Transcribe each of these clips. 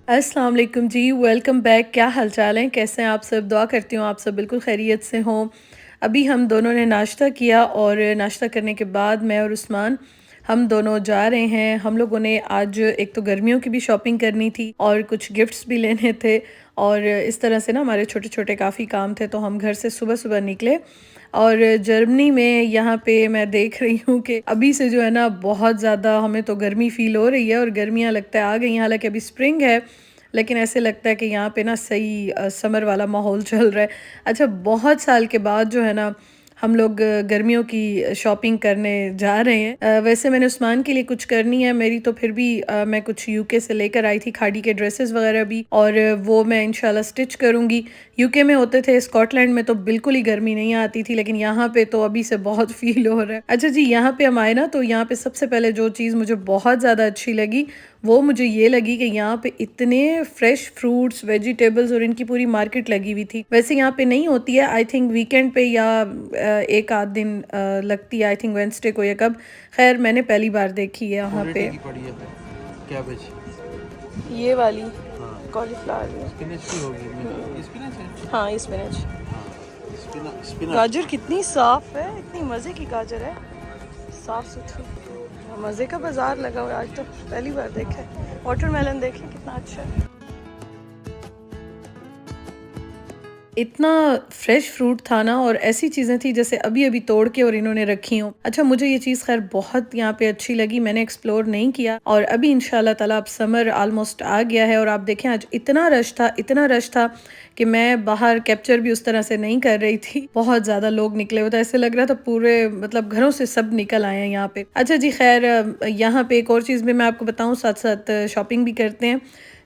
अस्सलाम वालेकुम जी, welcome back. क्या हाल चाल है, कैसे हैं आप सब? दुआ करती हूँ आप सब बिल्कुल खैरियत से हों। अभी हम दोनों ने नाश्ता किया और नाश्ता करने के बाद मैं और उस्मान हम दोनों जा रहे हैं। हम लोगों ने आज एक तो गर्मियों की भी शॉपिंग करनी थी और कुछ गिफ्ट्स भी लेने थे और इस तरह से ना हमारे छोटे छोटे काफ़ी काम थे, तो हम घर से सुबह सुबह निकले। और जर्मनी में यहाँ पे मैं देख रही हूँ कि अभी से जो है ना बहुत ज़्यादा हमें तो गर्मी फ़ील हो रही है और गर्मियाँ लगता है आ गई हैं। हालांकि अभी स्प्रिंग है, लेकिन ऐसे लगता है कि यहाँ पे ना सही समर वाला माहौल चल रहा है। अच्छा, बहुत साल के बाद जो है ना हम लोग गर्मियों की शॉपिंग करने जा रहे हैं। वैसे मैंने उस्मान के लिए कुछ करनी है, मेरी तो फिर भी मैं कुछ यूके से लेकर आई थी खाड़ी के ड्रेसेस वगैरह भी, और वो मैं इंशाल्लाह स्टिच करूँगी। यूके में होते थे, स्कॉटलैंड में तो बिल्कुल ही गर्मी नहीं आती थी, लेकिन यहाँ पे तो अभी से बहुत फील हो रहा है। अच्छा जी, यहाँ पे हम आए ना तो यहाँ पे सबसे पहले जो चीज़ मुझे बहुत ज़्यादा अच्छी लगी वो मुझे ये लगी कि यहाँ पे इतने फ्रेश फ्रूट्स, वेजिटेबल्स और इनकी पूरी मार्केट लगी हुई थी। वैसे यहाँ पे नहीं होती है, आई थिंक वीकेंड पे या एक आध दिन लगती है, आई थिंक वेंसडे को या कब। खैर मैंने पहली बार देखी है यहाँ पे। की पड़ी है कैबेज। ये वाली हाँ, कॉलीफ्लावर। स्पिनच की होगी। स्पिनच है। हाँ, स्पिनच। हाँ, स्पिनच। गाजर कितनी साफ है, इतनी मज़े की गाजर है, साफ सुथरी। मज़े का बाजार लगा हुआ है, आज तो पहली बार देखा है। वाटरमेलन देखें कितना अच्छा है, इतना फ्रेश फ्रूट था ना, और ऐसी चीज़ें थी जैसे अभी अभी तोड़ के और इन्होंने रखी हों। अच्छा, मुझे ये चीज़ खैर बहुत यहाँ पे अच्छी लगी, मैंने एक्सप्लोर नहीं किया। और अभी इंशाल्लाह ताला अब समर ऑलमोस्ट आ गया है और आप देखें आज इतना रश था, इतना रश था कि मैं बाहर कैप्चर भी उस तरह से नहीं कर रही थी। बहुत ज़्यादा लोग निकले हुए थे, ऐसे लग रहा था पूरे मतलब घरों से सब निकल आए हैं यहाँ पे। अच्छा जी, खैर यहाँ पे एक और चीज़ भी मैं आपको बताऊँ, साथ साथ शॉपिंग भी करते हैं।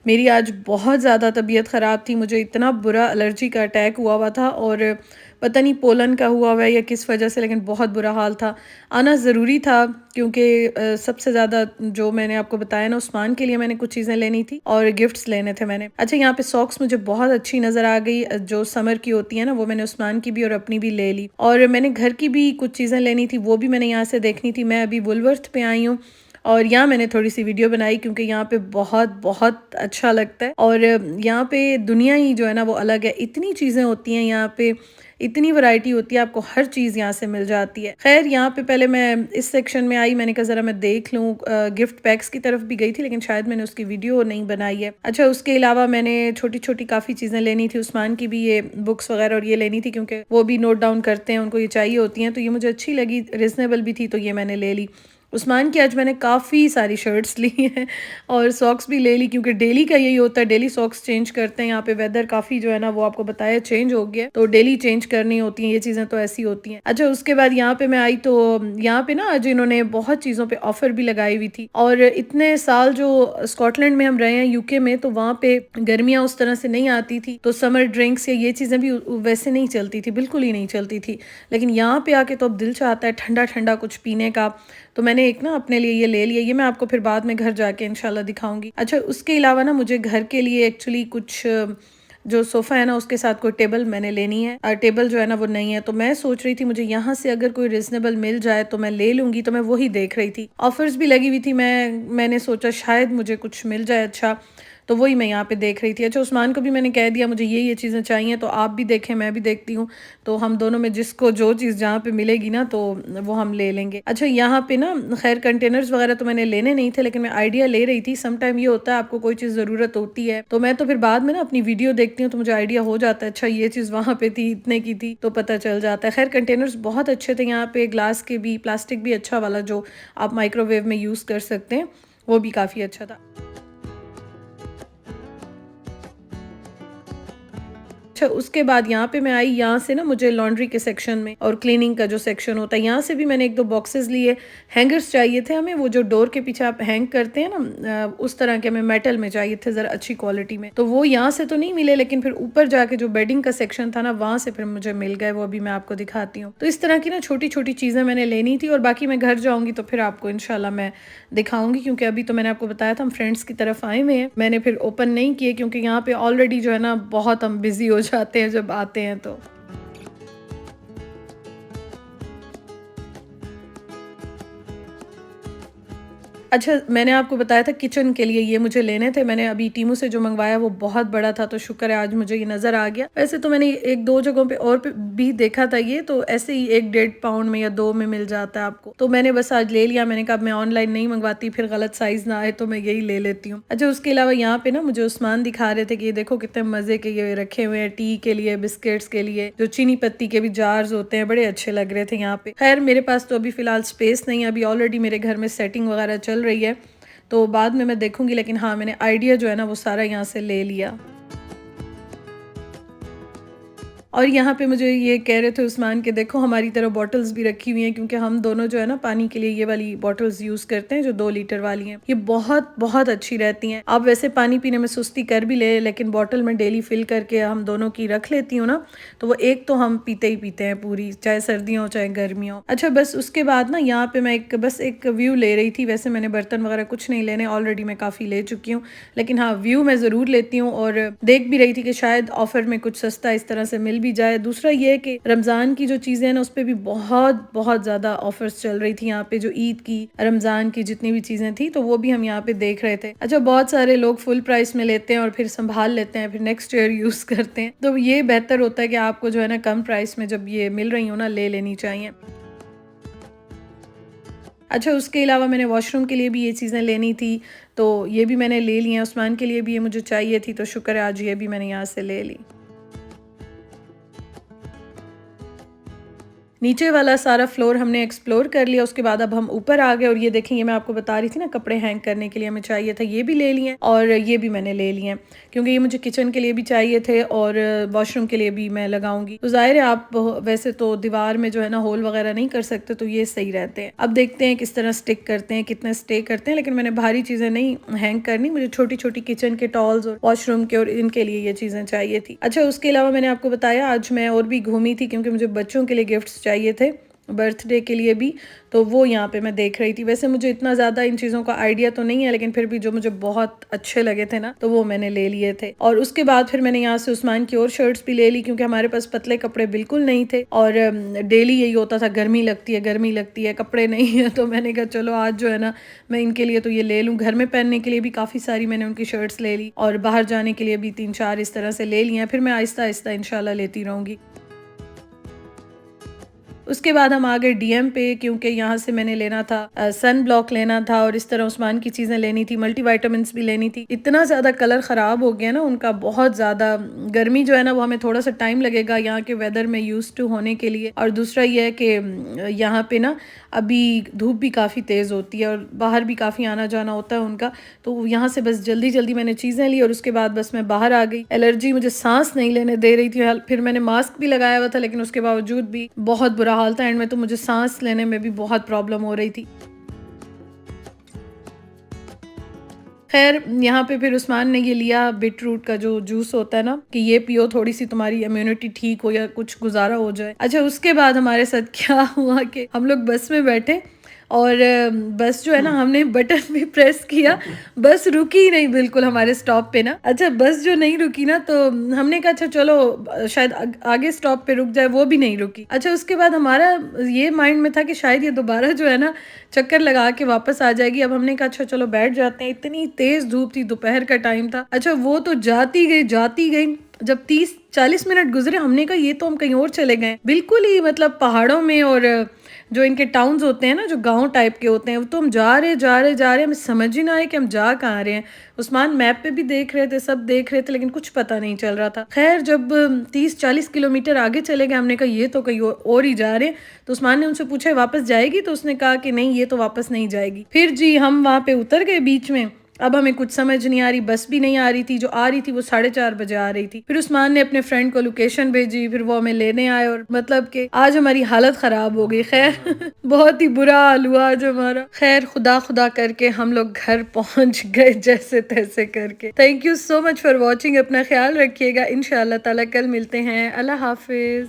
मेरी आज बहुत ज़्यादा तबीयत ख़राब थी, मुझे इतना बुरा एलर्जी का अटैक हुआ हुआ था, और पता नहीं पोलन का हुआ हुआ है या किस वजह से, लेकिन बहुत बुरा हाल था। आना ज़रूरी था क्योंकि सबसे ज़्यादा जो मैंने आपको बताया ना, उस्मान के लिए मैंने कुछ चीज़ें लेनी थी और गिफ्ट्स लेने थे मैंने। अच्छा, यहाँ पे सॉक्स मुझे बहुत अच्छी नज़र आ गई, जो समर की होती है ना, वो मैंने उस्मान की भी और अपनी भी ले ली। और मैंने घर की भी कुछ चीज़ें लेनी थी, वो भी मैंने यहाँ से देखनी थी। मैं अभी वुलवर्थ पे आई हूँ और यहाँ मैंने थोड़ी सी वीडियो बनाई क्योंकि यहाँ पे बहुत बहुत अच्छा लगता है, और यहाँ पे दुनिया ही जो है ना वो अलग है। इतनी चीज़ें होती हैं यहाँ पे, इतनी वैरायटी होती है, आपको हर चीज़ यहाँ से मिल जाती है। खैर यहाँ पे पहले मैं इस सेक्शन में आई, मैंने कहा ज़रा मैं देख लूँ। गिफ्ट पैक्स की तरफ भी गई थी, लेकिन शायद मैंने उसकी वीडियो नहीं बनाई है। अच्छा, उसके अलावा मैंने छोटी छोटी काफ़ी चीज़ें लेनी थी, उस्मान की भी ये बुक्स वगैरह और ये लेनी थी क्योंकि वो भी नोट डाउन करते हैं, उनको ये चाहिए होती हैं, तो ये मुझे अच्छी लगी, रिजनेबल भी थी, तो ये मैंने ले ली। उस्मान की आज मैंने काफ़ी सारी शर्ट्स ली हैं और सॉक्स भी ले ली क्योंकि डेली का यही होता है, डेली सॉक्स चेंज करते हैं। यहाँ पे वेदर काफ़ी जो है ना वो आपको बताया चेंज हो गया, तो डेली चेंज करनी होती हैं, ये चीज़ें तो ऐसी होती हैं। अच्छा, उसके बाद यहाँ पे मैं आई तो यहाँ पे ना आज इन्होंने बहुत चीज़ों पे ऑफर भी लगाई हुई थी, और इतने साल जो स्कॉटलैंड में हम रहे हैं, यूके में, तो वहाँ पे गर्मियाँ उस तरह से नहीं आती थी, तो समर ड्रिंक्स या ये चीज़ें भी वैसे नहीं चलती थी, बिल्कुल ही नहीं चलती थी। लेकिन यहाँ पे आके तो अब दिल चाहता है ठंडा ठंडा कुछ पीने का, तो मैंने एक ना अपने लिए ये ले लिया। ये मैं आपको फिर बाद में घर जाके इंशाल्लाह दिखाऊंगी। अच्छा, उसके अलावा ना मुझे घर के लिए एक्चुअली कुछ जो सोफ़ा है ना उसके साथ कोई टेबल मैंने लेनी है, और टेबल जो है ना वो नहीं है, तो मैं सोच रही थी मुझे यहाँ से अगर कोई रिजनेबल मिल जाए तो मैं ले लूँगी, तो मैं वही देख रही थी। ऑफर्स भी लगी हुई थी, मैंने सोचा शायद मुझे कुछ मिल जाए अच्छा, तो वही मैं यहाँ पे देख रही थी। अच्छा, उस्मान को भी मैंने कह दिया मुझे ये चीज़ें चाहिए, तो आप भी देखें मैं भी देखती हूँ, तो हम दोनों में जिसको जो चीज़ जहाँ पे मिलेगी ना तो वो हम ले लेंगे। अच्छा, यहाँ पे ना खैर कंटेनर्स वगैरह तो मैंने लेने नहीं थे, लेकिन मैं आइडिया ले रही थी। सम टाइम ये होता है आपको कोई चीज़ ज़रूरत होती है, तो मैं तो फिर बाद में ना अपनी वीडियो देखती हूँ तो मुझे आइडिया हो जाता है, अच्छा ये चीज़ वहाँ पे थी, इतने की थी, तो पता चल जाता है। खैर कंटेनर्स बहुत अच्छे थे यहाँ पे, ग्लास के भी, प्लास्टिक भी अच्छा वाला जो आप माइक्रोवेव में यूज़ कर सकते हैं, वो भी काफ़ी अच्छा था। अच्छा, उसके बाद यहाँ पे मैं आई, यहाँ से ना मुझे लॉन्ड्री के सेक्शन में और क्लीनिंग का जो सेक्शन होता है, यहाँ से भी मैंने एक दो बॉक्सेस लिए। हैंगर्स चाहिए थे हमें, वो जो डोर के पीछे आप हैंग करते हैं ना, उस तरह के हमें मेटल में चाहिए थे, ज़रा अच्छी क्वालिटी में, तो वो यहाँ से तो नहीं मिले, लेकिन फिर ऊपर जाके जो बेडिंग का सेक्शन था ना वहाँ से फिर मुझे मिल गए, वो अभी मैं आपको दिखाती हूँ। तो इस तरह की ना छोटी छोटी चीज़ें मैंने लेनी थी, और बाकी मैं घर जाऊँगी तो फिर आपको इंशाल्लाह मैं दिखाऊंगी, क्योंकि अभी तो मैंने आपको बताया था हम फ्रेंड्स की तरफ आए हुए हैं, मैंने फिर ओपन नहीं किए क्योंकि यहाँ पे ऑलरेडी जो है ना बहुत हम बिजी हो जाते हैं जब आते हैं तो। अच्छा, मैंने आपको बताया था किचन के लिए ये मुझे लेने थे। मैंने अभी टीमू से जो मंगवाया वो बहुत बड़ा था, तो शुक्र है आज मुझे ये नज़र आ गया। वैसे तो मैंने 1-2 जगहों पे और पे भी देखा था ये, तो ऐसे ही 1 डेढ़ पाउंड में या 2 में मिल जाता है आपको। तो मैंने बस आज ले लिया। मैंने कहा मैं ऑनलाइन नहीं मंगवाती, फिर गलत साइज़ ना आए, तो मैं यही ले लेती हूँ। अच्छा, उसके अलावा यहाँ पे ना मुझे उस्मान दिखा रहे थे कि ये देखो कितने मज़े के ये रखे हुए हैं टी के लिए, बिस्किट्स के लिए, जो चीनी पत्ती के भी जार्स होते हैं, बड़े अच्छे लग रहे थे यहाँ पे। खैर मेरे पास तो अभी फ़िलहाल स्पेस नहीं है, अभी ऑलरेडी मेरे घर में सेटिंग वगैरह चल रही है, तो बाद में मैं देखूंगी। लेकिन हाँ, मैंने आइडिया जो है ना वो सारा यहाँ से ले लिया। और यहाँ पे मुझे ये कह रहे थे उस्मान के देखो हमारी तरह बॉटल्स भी रखी हुई हैं, क्योंकि हम दोनों जो है ना पानी के लिए ये वाली बॉटल्स यूज़ करते हैं जो 2 लीटर वाली हैं। ये बहुत बहुत अच्छी रहती हैं। आप वैसे पानी पीने में सुस्ती कर भी ले, लेकिन बॉटल में डेली फिल करके हम दोनों की रख लेती हूँ ना, तो वो एक तो हम पीते ही पीते हैं पूरी, चाहे सर्दियाँ हो चाहे गर्मियाँ हो। अच्छा, बस उसके बाद ना यहाँ पे मैं बस एक व्यू ले रही थी। वैसे मैंने बर्तन वगैरह कुछ नहीं लेने, ऑलरेडी मैं काफ़ी ले चुकी हूँ, लेकिन हाँ व्यू मैं ज़रूर लेती हूँ। और देख भी रही थी कि शायद ऑफर में कुछ सस्ता इस तरह से मिल भी जाए। दूसरा ये कि रमज़ान की जो चीज़ें हैं ना उस पर भी बहुत बहुत ज़्यादा ऑफर्स चल रही थी यहाँ पे, जो ईद की, रमज़ान की जितनी भी चीज़ें थी, तो वो भी हम यहाँ पे देख रहे थे। अच्छा, बहुत सारे लोग फुल प्राइस में लेते हैं और फिर संभाल लेते हैं, फिर नेक्स्ट ईयर यूज़ करते हैं, तो ये बेहतर होता है कि आपको जो है ना कम प्राइस में जब ये मिल रही हो ना ले लेनी चाहिए। अच्छा, उसके अलावा मैंने वॉशरूम के लिए भी ये चीज़ें लेनी थी, तो ये भी मैंने ले ली हैं। उस्मान के लिए भी ये मुझे चाहिए थी, तो शुक्र है आज ये भी मैंने यहाँ से ले ली। नीचे वाला सारा फ्लोर हमने एक्सप्लोर कर लिया। उसके बाद अब हम ऊपर आ गए और ये देखें, ये मैं आपको बता रही थी ना कपड़े हैंग करने के लिए हमें चाहिए था, ये भी ले लिए और ये भी मैंने ले लिए क्योंकि ये मुझे किचन के लिए भी चाहिए थे और वॉशरूम के लिए भी मैं लगाऊंगी। तो जाहिर है आप वैसे तो दीवार में जो है ना होल वगैरह नहीं कर सकते, तो ये सही रहते हैं। अब देखते हैं किस तरह स्टिक करते हैं, कितने स्टे करते हैं, लेकिन मैंने भारी चीज़ें नहीं हैंग करनी, मुझे छोटी छोटी किचन के टॉल्स और वॉशरूम के और इनके लिए ये चीज़ें चाहिए थी। अच्छा, उसके अलावा मैंने आपको बताया आज मैं और भी घूमी थी क्योंकि मुझे बच्चों के लिए गिफ्ट्स चाहिए थे, बर्थडे के लिए भी, तो वो यहाँ पे मैं देख रही थी। वैसे मुझे इतना ज़्यादा इन चीज़ों का आइडिया तो नहीं है, लेकिन फिर भी जो मुझे बहुत अच्छे लगे थे ना, तो वो मैंने ले लिए थे। और उसके बाद फिर मैंने यहाँ से उस्मान की और शर्ट्स भी ले ली, क्योंकि हमारे पास पतले कपड़े बिल्कुल नहीं थे और डेली यही होता था, गर्मी लगती है, कपड़े नहीं है। तो मैंने कहा चलो आज जो है ना मैं इनके लिए तो ये ले लूँ। घर में पहनने के लिए भी काफ़ी सारी मैंने उनकी शर्ट्स ले ली और बाहर जाने के लिए भी 3-4 इस तरह से ले लिया। फिर मैं आहिस्ता आहिस्ता इंशाल्लाह लेती रहूँगी। उसके बाद हम आ गए डीएम पे, क्योंकि यहाँ से मैंने लेना था सन ब्लॉक लेना था और इस तरह उस्मान की चीज़ें लेनी थी, मल्टीविटामिन्स भी लेनी थी। इतना ज़्यादा कलर ख़राब हो गया ना उनका, बहुत ज़्यादा। गर्मी जो है ना वो हमें थोड़ा सा टाइम लगेगा यहाँ के वेदर में यूज़ टू होने के लिए। और दूसरा ये है कि यहाँ पे ना अभी धूप भी काफ़ी तेज़ होती है और बाहर भी काफ़ी आना जाना होता है उनका, तो यहाँ से बस जल्दी जल्दी मैंने चीज़ें ली और उसके बाद बस मैं बाहर आ गई। एलर्जी मुझे सांस नहीं लेने दे रही थी, फिर मैंने मास्क भी लगाया हुआ था, लेकिन उसके बावजूद भी बहुत बुरा हाल था। एंड में तो मुझे सांस लेने में भी बहुत प्रॉब्लम हो रही थी। खैर यहाँ पे फिर उस्मान ने ये लिया बीट रूट का जो जूस होता है ना, कि ये पियो, थोड़ी सी तुम्हारी इम्यूनिटी ठीक हो या कुछ गुजारा हो जाए। अच्छा, उसके बाद हमारे साथ क्या हुआ कि हम लोग बस में बैठे और बस जो है ना हमने बटन भी प्रेस किया, बस रुकी ही नहीं बिल्कुल हमारे स्टॉप पे ना। अच्छा, बस जो नहीं रुकी ना, तो हमने कहा अच्छा चलो शायद आगे स्टॉप पे रुक जाए, वो भी नहीं रुकी। अच्छा, उसके बाद हमारा ये माइंड में था कि शायद ये दोबारा जो है ना चक्कर लगा के वापस आ जाएगी। अब हमने कहा अच्छा चलो बैठ जाते हैं। इतनी तेज धूप थी, दोपहर का टाइम था। अच्छा, वो तो जाती गई। जब 30-40 मिनट गुजरे, हमने कहा ये तो हम कहीं और चले गए, बिल्कुल ही मतलब पहाड़ों में। और जो इनके टाउन्स होते हैं ना, जो गांव टाइप के होते हैं, तो हम जा रहे, हमें समझ ही ना आए कि हम जा कहाँ रहे हैं। उस्मान मैप पे भी देख रहे थे, सब देख रहे थे, लेकिन कुछ पता नहीं चल रहा था। खैर जब 30-40 किलोमीटर आगे चले गए, हमने कहा ये तो कहीं और ही जा रहे हैं। तो उस्मान ने उनसे पूछा वापस जाएगी, तो उसने कहा कि नहीं, ये तो वापस नहीं जाएगी। फिर जी हम वहाँ पे उतर गए बीच में। अब हमें कुछ समझ नहीं आ रही, बस भी नहीं आ रही थी, जो आ रही थी वो 4:30 बजे आ रही थी। फिर उस्मान ने अपने फ्रेंड को लोकेशन भेजी, फिर वो हमें लेने आए और मतलब कि आज हमारी हालत खराब हो गई। खैर बहुत ही बुरा हाल हुआ आज हमारा। खैर खुदा खुदा करके हम लोग घर पहुंच गए जैसे तैसे करके। Thank you so much for watching. अपना ख्याल रखिएगा। इंशाअल्लाह ताला कल मिलते हैं। अल्लाह हाफिज।